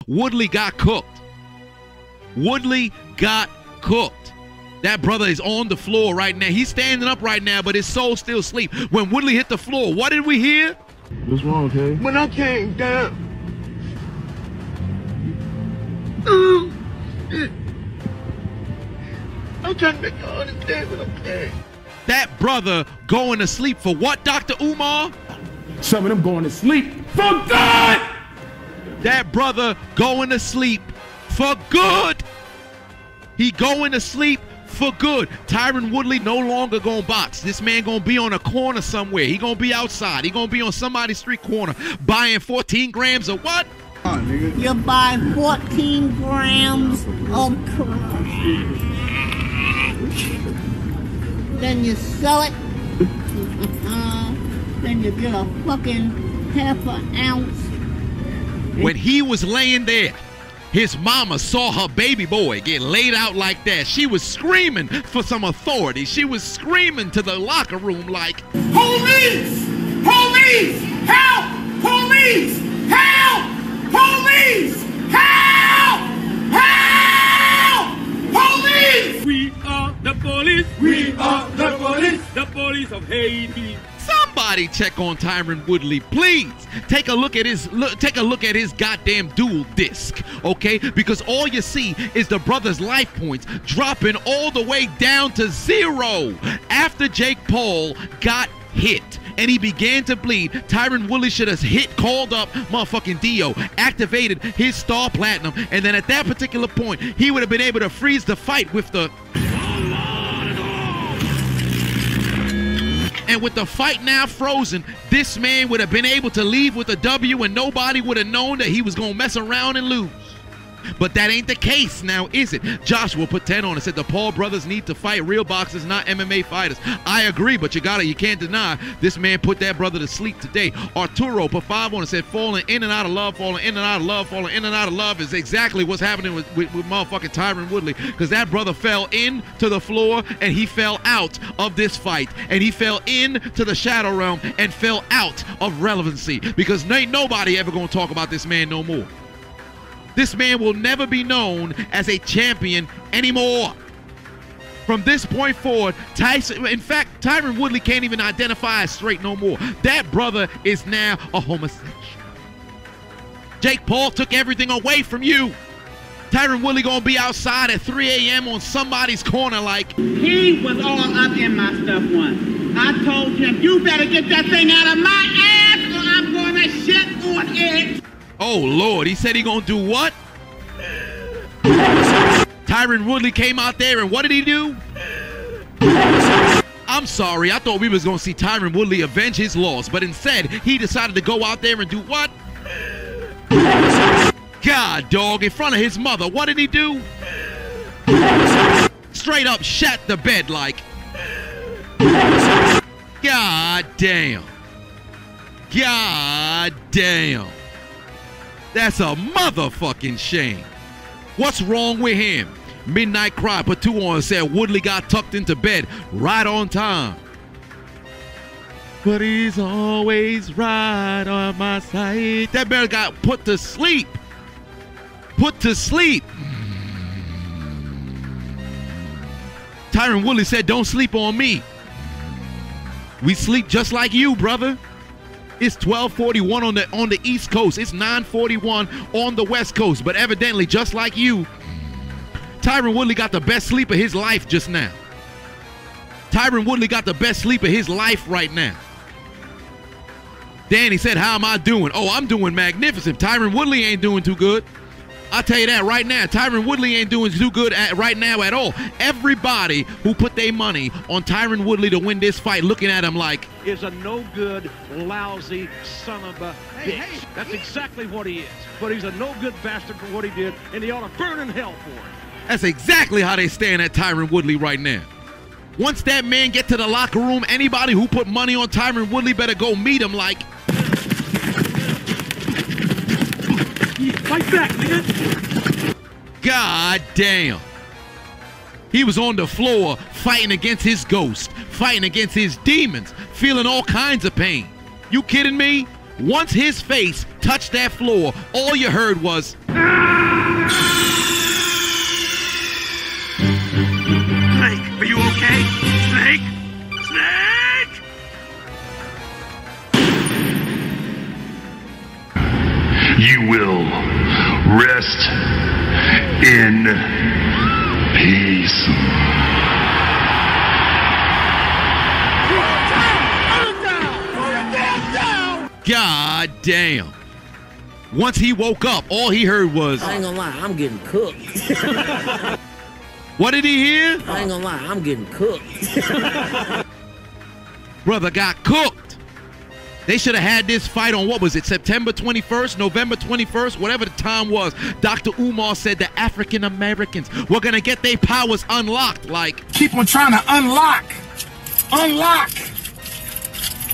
Woodley got cooked. Woodley got cooked. That brother is on the floor right now. He's standing up right now, but his soul still asleep. When Woodley hit the floor, what did we hear? What's wrong, Kay? When I came down, I'm trying to make you understand what I'm saying. That brother going to sleep for what, Dr. Umar? Some of them going to sleep for good! That brother going to sleep for good. He going to sleep for good. Tyron Woodley no longer gonna box. This man gonna be on a corner somewhere. He gonna be outside. He gonna be on somebody's street corner buying 14 grams of what? You're buying 14 grams of crack. Then you sell it. Then you get a fucking half an ounce. When he was laying there, his mama saw her baby boy get laid out like that. She was screaming for some authority. She was screaming to the locker room like, Police! Police! Help! Police! Help! Police! Help! Help! Police! We are the police. We are the police. The police of Haiti. somebody check on Tyron Woodley, please. Take a look at his goddamn dual disc, okay? Because all you see is the brother's life points dropping all the way down to 0 after Jake Paul got hit and he began to bleed. Tyron Woodley should have called up motherfucking Dio, activated his star platinum, and then at that particular point, he would have been able to freeze the fight with the... And with the fight now frozen, this man would have been able to leave with a W and nobody would have known that he was going to mess around and lose. But that ain't the case now, is it? Joshua put 10 on it, said the Paul brothers need to fight real boxers, not MMA fighters. I agree, but you can't deny this man put that brother to sleep today. Arturo put 5 on it, said falling in and out of love, falling in and out of love, falling in and out of love is exactly what's happening with motherfucking Tyron Woodley, because that brother fell into the floor and he fell out of this fight, and he fell into the shadow realm and fell out of relevancy, because ain't nobody ever gonna talk about this man no more. This man will never be known as a champion anymore. From this point forward, in fact, Tyron Woodley can't even identify as straight no more. That brother is now a homosexual. Jake Paul took everything away from you. Tyron Woodley gonna be outside at 3 a.m. on somebody's corner like... He was all up in my stuff once. I told him, you better get that thing out of my ass or I'm gonna shit on it. Oh, Lord, he said he gonna do what? Tyron Woodley came out there and what did he do? I'm sorry, I thought we was gonna see Tyron Woodley avenge his loss, but instead, he decided to go out there and do what? God, dog, in front of his mother, what did he do? Straight up shat the bed like... God damn. God damn. That's a motherfucking shame. What's wrong with him? Midnight Cry put 2 on and said Woodley got tucked into bed right on time. But he's always right on my side. That man got put to sleep. Put to sleep. Tyron Woodley said, don't sleep on me. We sleep just like you, brother. It's 12:41 on the East Coast. It's 9:41 on the West Coast. But evidently, just like you, Tyron Woodley got the best sleep of his life just now. Tyron Woodley got the best sleep of his life right now. Danny said, how am I doing? Oh, I'm doing magnificent. Tyron Woodley ain't doing too good. I'll tell you that right now. Tyron Woodley ain't doing too good right now at all. Everybody who put their money on Tyron Woodley to win this fight looking at him like... is a no-good, lousy son of a bitch. That's exactly what he is. But he's a no-good bastard for what he did, and he ought to burn in hell for it. That's exactly how they stand at Tyron Woodley right now. Once that man get to the locker room, anybody who put money on Tyron Woodley better go meet him like... Fight back, nigga. God damn. He was on the floor fighting against his ghost, fighting against his demons, feeling all kinds of pain. You kidding me? Once his face touched that floor, all you heard was... Snake, are you okay? Snake? Snake! You will rest in peace. God damn. Once he woke up, all he heard was, I ain't gonna lie, I'm getting cooked. What did he hear? I ain't gonna lie, I'm getting cooked. Brother got cooked. They should have had this fight on, what was it, September 21st, November 21st, whatever the time was. Dr. Umar said the African Americans were gonna get their powers unlocked. Like, Keep on trying to unlock.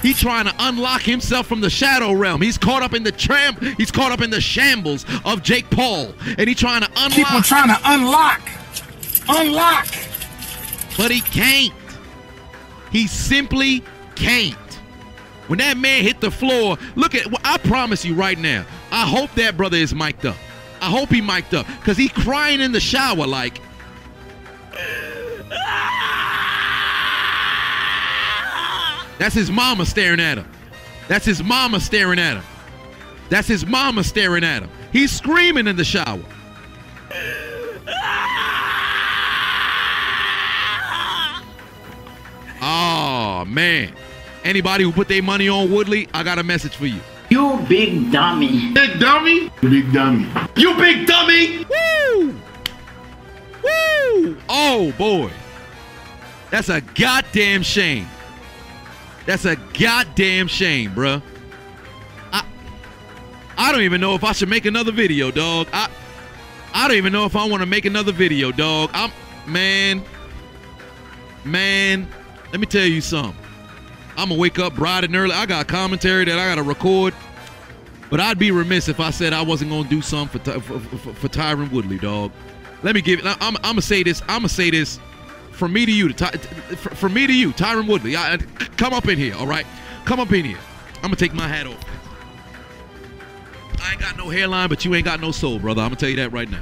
he's trying to unlock himself from the shadow realm. He's caught up in the he's caught up in the shambles of Jake Paul. And he's trying to unlock. Keep on trying to unlock. But he can't. He simply can't. When that man hit the floor, look at, I promise you right now, I hope that brother is mic'd up. I hope he mic'd up. Because he's crying in the shower like, that's his mama staring at him. That's his mama staring at him. That's his mama staring at him. He's screaming in the shower. Oh, man. Anybody who put their money on Woodley, I got a message for you. You big dummy. Big dummy? Big dummy. You big dummy. Woo! Woo! Oh, boy. That's a goddamn shame. That's a goddamn shame, bruh. I don't even know if I should make another video, dog. I don't even know if I want to make another video, dog. Man, let me tell you something. I'm going to wake up bright and early. I got commentary that I got to record. But I'd be remiss if I said I wasn't going to do something for Tyron Woodley, dog. Let me give it. I'm going to say this. I'm going to say this from me to you. From me to you, Tyron Woodley. Come up in here, all right? Come up in here. I'm going to take my hat off. I ain't got no hairline, but you ain't got no soul, brother. I'm going to tell you that right now.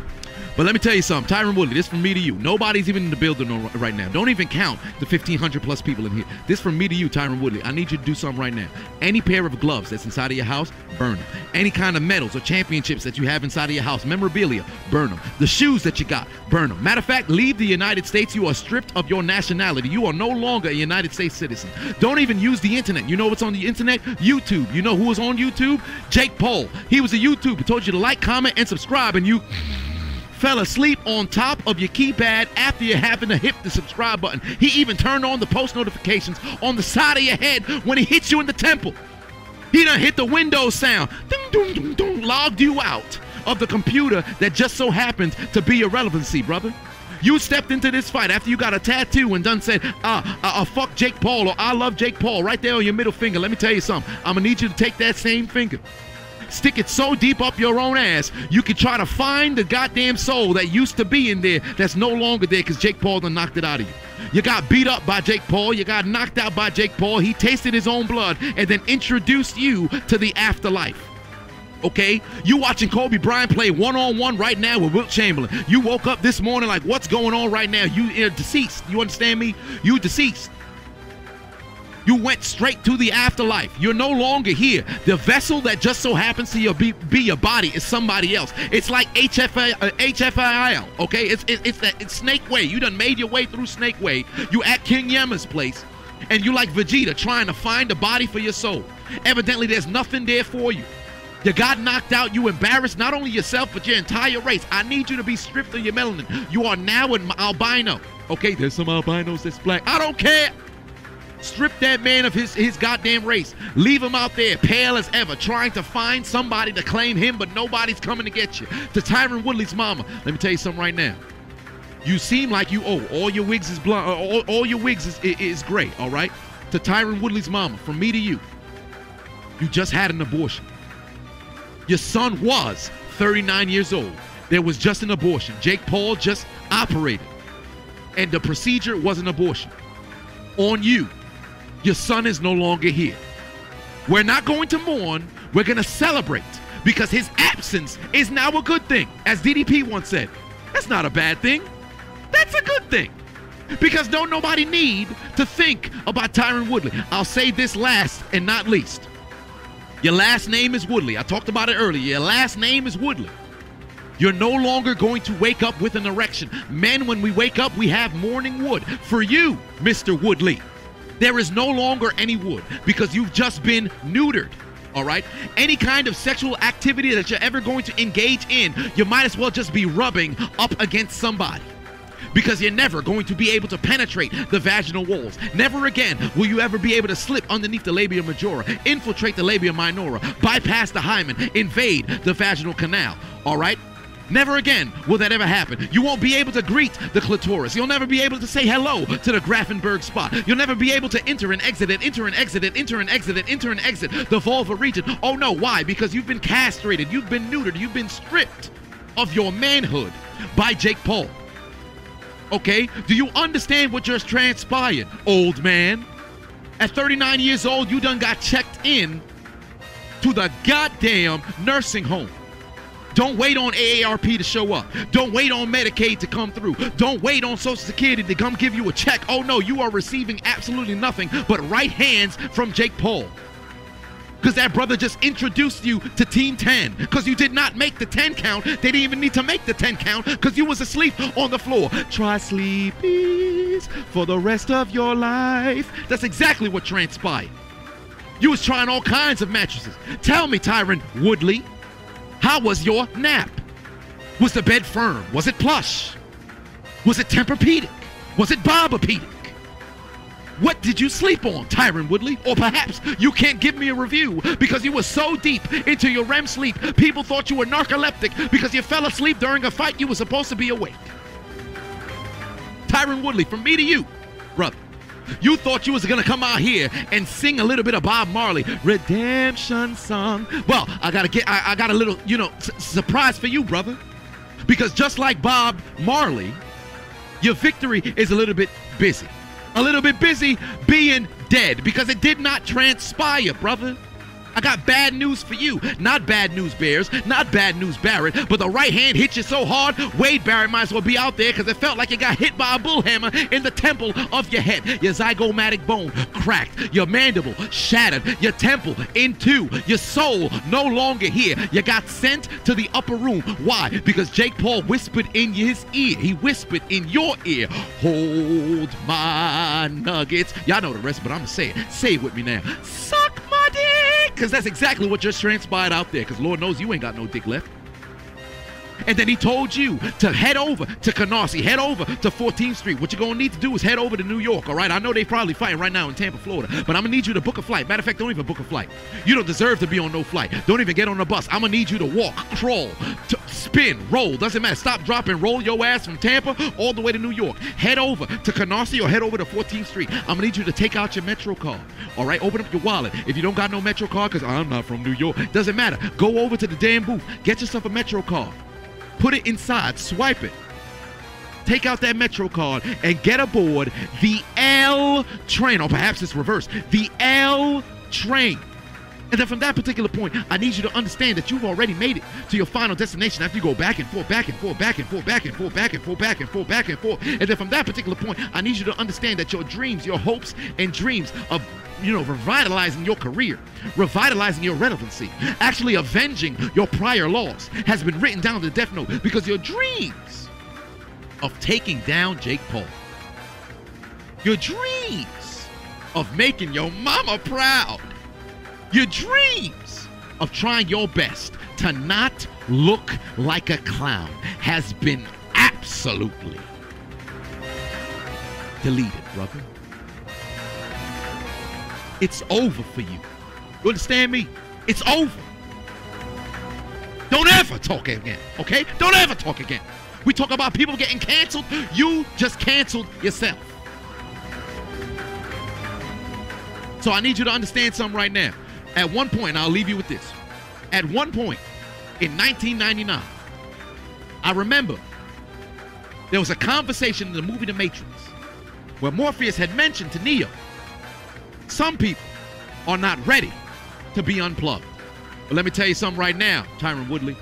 But let me tell you something. Tyron Woodley, this from me to you. Nobody's even in the building right now. Don't even count the 1,500 plus people in here. This from me to you, Tyron Woodley. I need you to do something right now. Any pair of gloves that's inside of your house, burn them. Any kind of medals or championships that you have inside of your house, memorabilia, burn them. The shoes that you got, burn them. Matter of fact, leave the United States. You are stripped of your nationality. You are no longer a United States citizen. Don't even use the internet. You know what's on the internet? YouTube. You know who was on YouTube? Jake Paul. He was a YouTuber. Told you to like, comment, and subscribe, and you fell asleep on top of your keypad after you happened to hit the subscribe button. He even turned on the post notifications on the side of your head when he hit you in the temple. He done hit the Windows sound. Ding, ding, ding, ding, logged you out of the computer that just so happened to be irrelevancy, brother. You stepped into this fight after you got a tattoo and done said, fuck Jake Paul, or I love Jake Paul, right there on your middle finger. Let me tell you something. I'm going to need you to take that same finger, stick it so deep up your own ass, you can try to find the goddamn soul that used to be in there that's no longer there because Jake Paul done knocked it out of you. You got beat up by Jake Paul. You got knocked out by Jake Paul. He tasted his own blood and then introduced you to the afterlife. Okay? You watching Kobe Bryant play one-on-one right now with Wilt Chamberlain. You woke up this morning like, what's going on right now? You are deceased. You understand me? You deceased. You went straight to the afterlife. You're no longer here. The vessel that just so happens to be your body is somebody else. It's like HFIL, okay? It's Snake Way. You done made your way through Snake Way. You at King Yema's place, and you like Vegeta trying to find a body for your soul. Evidently, there's nothing there for you. You got knocked out. You embarrassed not only yourself, but your entire race. I need you to be stripped of your melanin. You are now an albino, okay? There's some albinos that's black. I don't care. Strip that man of his goddamn race. Leave him out there, pale as ever, trying to find somebody to claim him, but nobody's coming to get you. To Tyron Woodley's mama, let me tell you something right now. You seem like you owe. All your wigs is blonde. All your wigs is gray, all right? To Tyron Woodley's mama, from me to you, you just had an abortion. Your son was 39 years old. There was just an abortion. Jake Paul just operated, and the procedure was an abortion. On you. Your son is no longer here. We're not going to mourn. We're going to celebrate because his absence is now a good thing. As DDP once said, that's not a bad thing. That's a good thing. Because don't nobody need to think about Tyron Woodley. I'll say this last and not least. Your last name is Woodley. I talked about it earlier. Your last name is Woodley. You're no longer going to wake up with an erection. Men, when we wake up, we have morning wood. For you, Mr. Woodley, there is no longer any wood because you've just been neutered. All right? Any kind of sexual activity that you're ever going to engage in, you might as well just be rubbing up against somebody. Because you're never going to be able to penetrate the vaginal walls. Never again will you ever be able to slip underneath the labia majora, infiltrate the labia minora, bypass the hymen, invade the vaginal canal. All right? Never again will that ever happen. You won't be able to greet the clitoris. You'll never be able to say hello to the Grafenberg spot. You'll never be able to enter and exit it, enter and exit it, enter and exit it, enter and exit the vulva region. Oh no, why? Because you've been castrated, you've been neutered, you've been stripped of your manhood by Jake Paul. Okay? Do you understand what just transpired, old man? At 39 years old, you done got checked in to the goddamn nursing home. Don't wait on AARP to show up. Don't wait on Medicaid to come through. Don't wait on Social Security to come give you a check. Oh no, you are receiving absolutely nothing but right hands from Jake Paul. Because that brother just introduced you to Team 10. Because you did not make the 10 count. They didn't even need to make the 10 count because you was asleep on the floor. Try sleepies for the rest of your life. That's exactly what transpired. You was trying all kinds of mattresses. Tell me, Tyron Woodley, how was your nap? Was the bed firm? Was it plush? Was it Tempur-Pedic? Was it Bob-a-Pedic? What did you sleep on, Tyron Woodley? Or perhaps you can't give me a review because you were so deep into your REM sleep, people thought you were narcoleptic because you fell asleep during a fight you were supposed to be awake. Tyron Woodley, from me to you, brother. You thought you was gonna come out here and sing a little bit of Bob Marley, Redemption Song. Well, I got a little, surprise for you, brother. Because just like Bob Marley, your victory is a little bit busy. A little bit busy being dead because it did not transpire, brother. I got bad news for you. Not bad news, Bears. Not bad news, Barrett. But the right hand hit you so hard, Wade Barrett might as well be out there because it felt like you got hit by a bullhammer in the temple of your head. Your zygomatic bone cracked. Your mandible shattered. Your temple in two. Your soul no longer here. You got sent to the upper room. Why? Because Jake Paul whispered in his ear. He whispered in your ear, hold my nuggets. Y'all know the rest, but I'm going to say it. Say it with me now. Suck my dick. Because that's exactly what just transpired out there. Because Lord knows you ain't got no dick left. And then he told you to head over to Canarsie, head over to 14th Street. What you're going to need to do is head over to New York, all right? I know they probably fighting right now in Tampa, Florida, but I'm going to need you to book a flight. Matter of fact, don't even book a flight. You don't deserve to be on no flight. Don't even get on a bus. I'm going to need you to walk, crawl, spin, roll. Doesn't matter. Stop, drop, and roll your ass from Tampa all the way to New York. Head over to Canarsie or head over to 14th Street. I'm going to need you to take out your Metro card, all right? Open up your wallet. If you don't got no Metro card, because I'm not from New York, doesn't matter. Go over to the damn booth. Get yourself a Metro card. Put it inside, swipe it, take out that Metro card, and get aboard the L train, or perhaps it's reversed, the L train. And then from that particular point, I need you to understand that you've already made it to your final destination after you go back and forth, back and forth, back and forth, back and forth, back and forth, back and forth, back and forth. And then from that particular point, I need you to understand that your dreams, your hopes and dreams of revitalizing your career, revitalizing your relevancy, actually avenging your prior loss has been written down to the death note because your dreams of taking down Jake Paul, your dreams of making your mama proud, your dreams of trying your best to not look like a clown has been absolutely deleted, brother. It's over for you. You understand me? It's over. Don't ever talk again, okay? Don't ever talk again. We talk about people getting canceled. You just canceled yourself. So I need you to understand something right now. At one point, I'll leave you with this. At one point in 1999, I remember there was a conversation in the movie The Matrix where Morpheus had mentioned to Neo, some people are not ready to be unplugged. But let me tell you something right now, Tyron Woodley.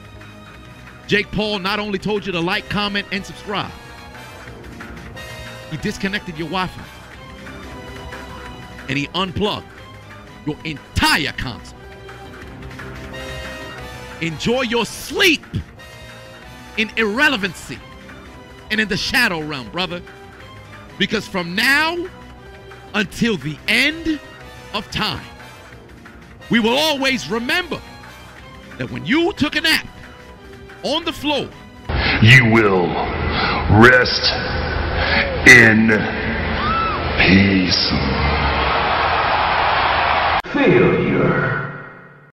Jake Paul not only told you to like, comment, and subscribe, he disconnected your Wi-Fi. And he unplugged your entire console. Enjoy your sleep in irrelevancy and in the shadow realm, brother. Because from now until the end of time, we will always remember that when you took a nap on the floor, you will rest in peace. Failure.